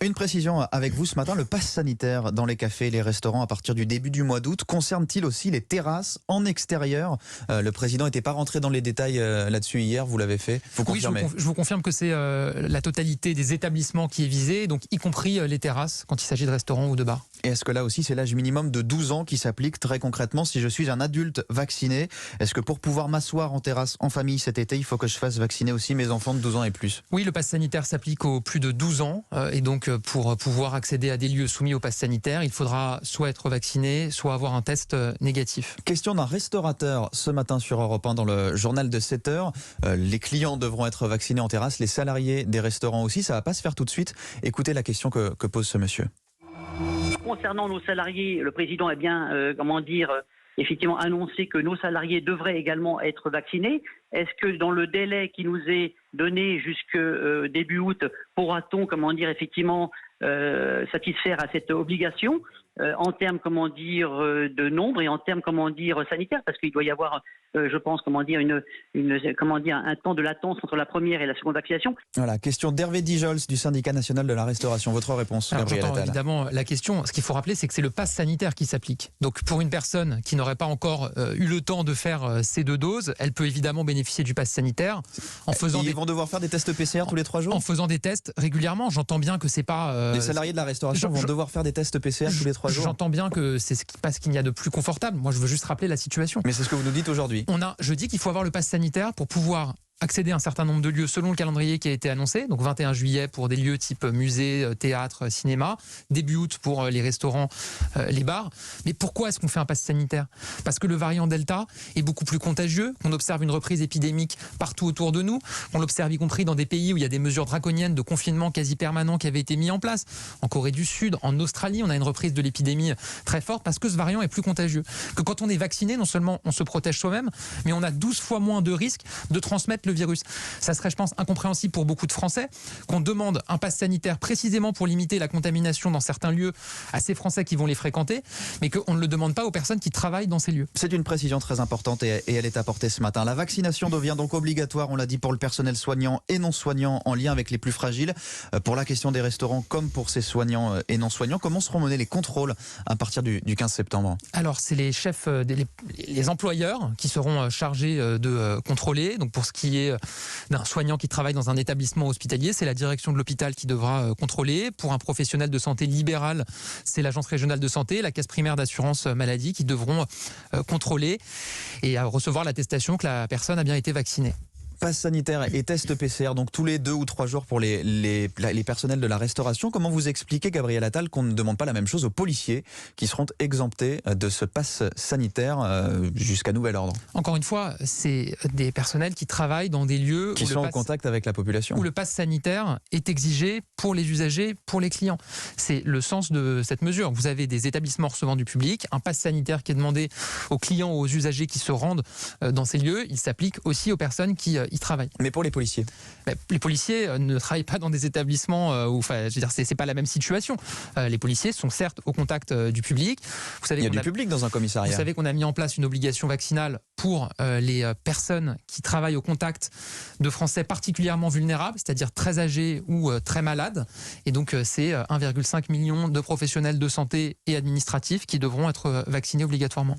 Une précision avec vous ce matin, le pass sanitaire dans les cafés et les restaurants à partir du début du mois d'août concerne-t-il aussi les terrasses en extérieur? Le président n'était pas rentré dans les détails là-dessus hier, vous l'avez fait, vous confirmez? Oui, je vous confirme que c'est la totalité des établissements qui est visée, donc y compris les terrasses quand il s'agit de restaurants ou de bars. Et est-ce que là aussi c'est l'âge minimum de 12 ans qui s'applique très concrètement si je suis un adulte vacciné? Est-ce que pour pouvoir m'asseoir en terrasse en famille cet été, il faut que je fasse vacciner aussi mes enfants de 12 ans et plus? Oui, le pass sanitaire s'applique aux plus de 12 ans et donc pour pouvoir accéder à des lieux soumis au pass sanitaire, il faudra soit être vacciné, soit avoir un test négatif. Question d'un restaurateur ce matin sur Europe 1 dans le journal de 7 heures. Les clients devront être vaccinés en terrasse, les salariés des restaurants aussi. Ça ne va pas se faire tout de suite. Écoutez la question que pose ce monsieur. Concernant nos salariés, le président a bien, effectivement annoncé que nos salariés devraient également être vaccinés. Est-ce que dans le délai qui nous est donné jusque début août, pourra-t-on, effectivement satisfaire à cette obligation en termes, de nombre et en termes, sanitaires, parce qu'il doit y avoir, je pense, un temps de latence entre la première et la seconde vaccination. Voilà, question d'Hervé Dijols du syndicat national de la restauration. Votre réponse, Gabriel Attal. Évidemment, la question, ce qu'il faut rappeler, c'est que c'est le pass sanitaire qui s'applique. Donc pour une personne qui n'aurait pas encore eu le temps de faire ces 2 doses, elle peut évidemment bénéficier du pass sanitaire en faisant Ils vont devoir faire des tests PCR tous les 3 jours? En faisant des tests régulièrement. J'entends bien que c'est pas... Les salariés de la restauration vont devoir faire des tests PCR tous les 3 jours? J'entends bien que c'est ce qu'il y a de plus confortable. Moi, je veux juste rappeler la situation. Mais c'est ce que vous nous dites aujourd'hui. Je dis qu'il faut avoir le pass sanitaire pour pouvoir accéder à un certain nombre de lieux selon le calendrier qui a été annoncé. Donc 21 juillet pour des lieux type musée, théâtre, cinéma. Début août pour les restaurants, les bars. Mais pourquoi est-ce qu'on fait un pass sanitaire? Parce que le variant Delta est beaucoup plus contagieux, qu'on observe une reprise épidémique partout autour de nous. On l'observe y compris dans des pays où il y a des mesures draconiennes de confinement quasi permanent qui avaient été mis en place. En Corée du Sud, en Australie, on a une reprise de l'épidémie très forte parce que ce variant est plus contagieux. Que quand on est vacciné, non seulement on se protège soi-même, mais on a 12 fois moins de risques de transmettre le virus. Ça serait, je pense, incompréhensible pour beaucoup de Français qu'on demande un pass sanitaire précisément pour limiter la contamination dans certains lieux à ces Français qui vont les fréquenter, mais qu'on ne le demande pas aux personnes qui travaillent dans ces lieux. C'est une précision très importante et elle est apportée ce matin. La vaccination devient donc obligatoire, on l'a dit, pour le personnel soignant et non soignant en lien avec les plus fragiles. Pour la question des restaurants comme pour ces soignants et non soignants, comment seront menés les contrôles à partir du 15 septembre? Alors, c'est les chefs, les employeurs qui seront chargés de contrôler. Donc, pour ce qui est d'un soignant qui travaille dans un établissement hospitalier, c'est la direction de l'hôpital qui devra contrôler. Pour un professionnel de santé libéral, c'est l'agence régionale de santé, la caisse primaire d'assurance maladie qui devront contrôler et recevoir l'attestation que la personne a bien été vaccinée. Pass sanitaire et test PCR, donc tous les 2 ou 3 jours pour les personnels de la restauration. Comment vous expliquez, Gabriel Attal, qu'on ne demande pas la même chose aux policiers qui seront exemptés de ce pass sanitaire jusqu'à nouvel ordre? Encore une fois, c'est des personnels qui travaillent dans des lieux qui sont en contact avec la population, où le pass sanitaire est exigé pour les usagers, pour les clients. C'est le sens de cette mesure. Vous avez des établissements recevant du public, un pass sanitaire qui est demandé aux clients, aux usagers qui se rendent dans ces lieux. Il s'applique aussi aux personnes qui y travaillent. Mais pour les policiers? Les policiers ne travaillent pas dans des établissements où, c'est pas la même situation. Les policiers sont certes au contact du public. Vous savez, il y a du public dans un commissariat. Vous savez qu'on a mis en place une obligation vaccinale pour les personnes qui travaillent au contact de Français particulièrement vulnérables, c'est-à-dire très âgés ou très malades. Et donc, c'est 1,5 million de professionnels de santé et administratifs qui devront être vaccinés obligatoirement.